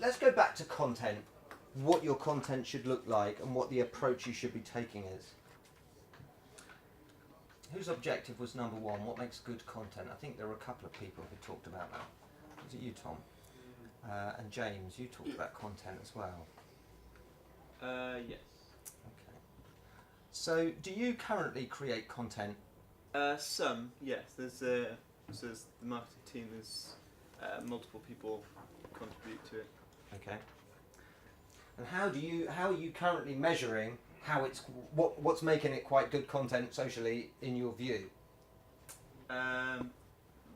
let's go back to content. What your content should look like and what the approach you should be taking is. Whose objective was number one? What makes good content? I think there were a couple of people who talked about that. Was it you, Tom? And James, you talked about content as well. Yes. Okay. So, do you currently create content? Some, yes. There's the marketing team. There's multiple people contribute to it. Okay. And how are you currently measuring how it's what's making it quite good content socially in your view?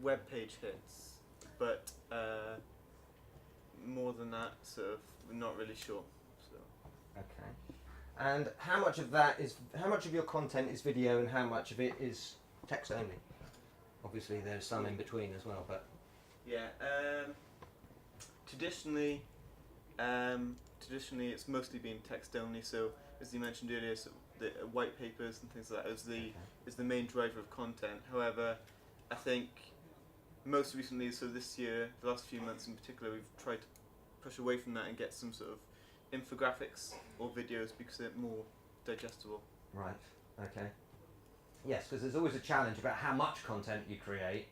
Web page hits, but more than that, sort of, we're not really sure. So. Okay. And how much of your content is video and how much of it is text only? Obviously, there's some in between as well, but yeah. Traditionally, it's mostly been text only. So, as you mentioned earlier, so the white papers and things like that is the main driver of content. However, I think most recently, so this year, the last few months in particular, we've tried to push away from that and get some sort of infographics or videos because they're more digestible. Right. Okay. Yes, because there's always a challenge about how much content you create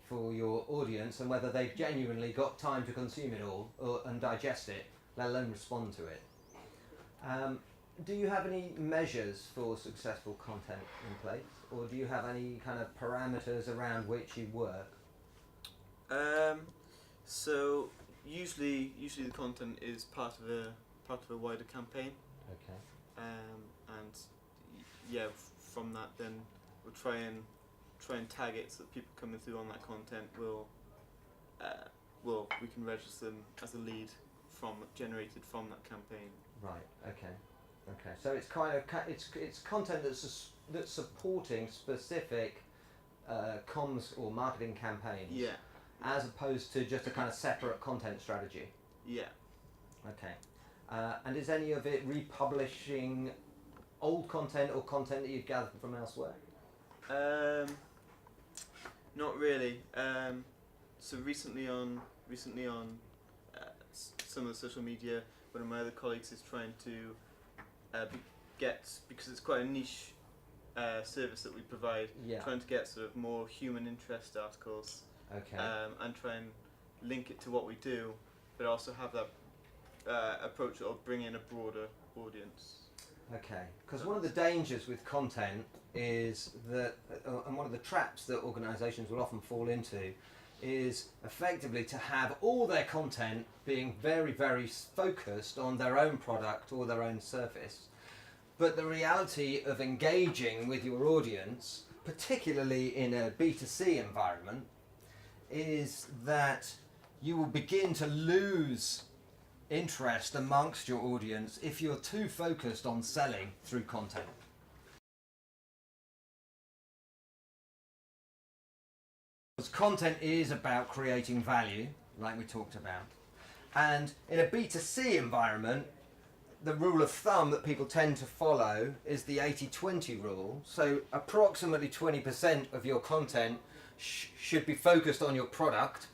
for your audience and whether they've genuinely got time to consume it all and digest it, let alone respond to it. Do you have any measures for successful content in place, or do you have any kind of parameters around which you work? So usually the content is part of a wider campaign. Okay. And yeah, from that then we'll try and tag it so that people coming through on that content we can register them as a lead generated from that campaign. Right. Okay. Okay. So it's kind of it's content that's supporting specific comms or marketing campaigns. Yeah. As opposed to just a kind of separate content strategy. Yeah. Okay. And is any of it republishing old content or content that you've gathered from elsewhere? Not really. So recently on some of the social media, one of my other colleagues is trying to because it's quite a niche service that we provide, trying to get sort of more human interest articles. Okay. And try and link it to what we do, but also have that approach of bring in a broader audience. Okay, because one of the dangers with content is that, and one of the traps that organisations will often fall into, is effectively to have all their content being very, very focused on their own product or their own service. But the reality of engaging with your audience, particularly in a B2C environment, is that you will begin to lose interest amongst your audience if you're too focused on selling through content. Because content is about creating value, like we talked about. And in a B2C environment, the rule of thumb that people tend to follow is the 80-20 rule. So approximately 20% of your content should be focused on your product,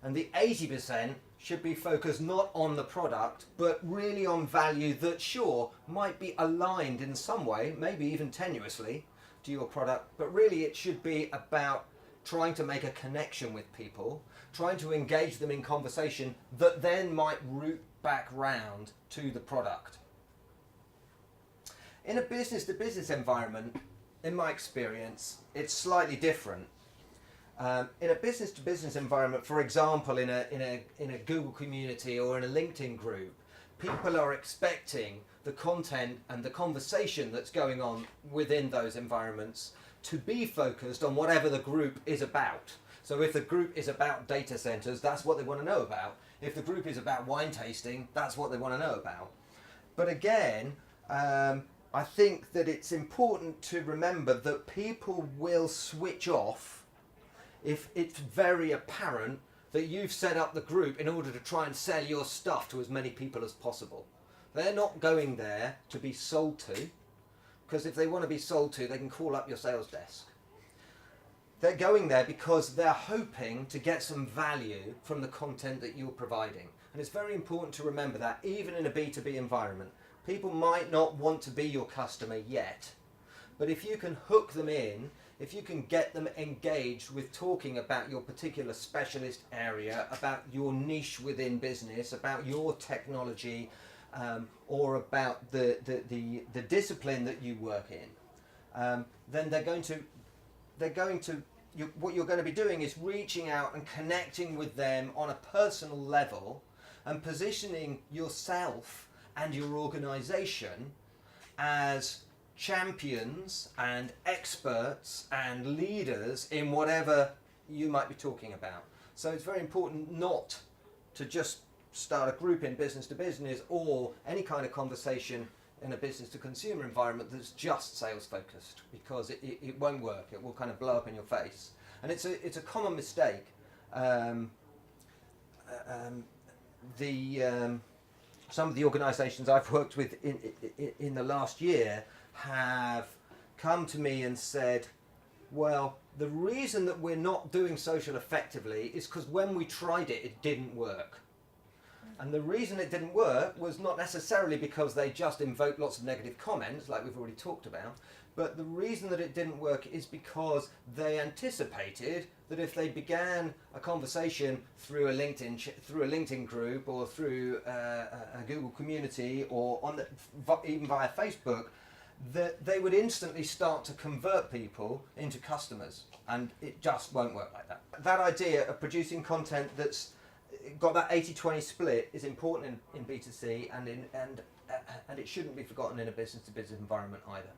and the 80% should be focused not on the product but really on value that sure might be aligned in some way, maybe even tenuously, to your product, but really it should be about trying to make a connection with people, trying to engage them in conversation that then might route back round to the product. In a business-to-business environment, in my experience, it's slightly different. In a business-to-business environment, for example, in a Google community or in a LinkedIn group, people are expecting the content and the conversation that's going on within those environments to be focused on whatever the group is about. So if the group is about data centers, that's what they want to know about. If the group is about wine tasting, that's what they want to know about. But again, I think that it's important to remember that people will switch off if it's very apparent that you've set up the group in order to try and sell your stuff to as many people as possible. They're not going there to be sold to, because if they want to be sold to, they can call up your sales desk. They're going there because they're hoping to get some value from the content that you're providing. And it's very important to remember that even in a B2B environment, people might not want to be your customer yet, but if you can hook them in, if you can get them engaged with talking about your particular specialist area, about your niche within business, about your technology, or about the discipline that you work in, then what you're going to be doing is reaching out and connecting with them on a personal level and positioning yourself and your organisation as champions and experts and leaders in whatever you might be talking about. So it's very important not to just start a group in business to business or any kind of conversation in a business to consumer environment that's just sales focused, because it won't work. It will kind of blow up in your face, and it's a common mistake. Some of the organisations I've worked with in the last year have come to me and said, well, the reason that we're not doing social effectively is because when we tried it, it didn't work. And the reason it didn't work was not necessarily because they just invoked lots of negative comments, like we've already talked about, but the reason that it didn't work is because they anticipated that if they began a conversation through a LinkedIn group or through a Google community or even via Facebook, that they would instantly start to convert people into customers, and it just won't work like that. That idea of producing content that's got that 80-20 split is important in B2C, and it shouldn't be forgotten in a business-to-business environment either.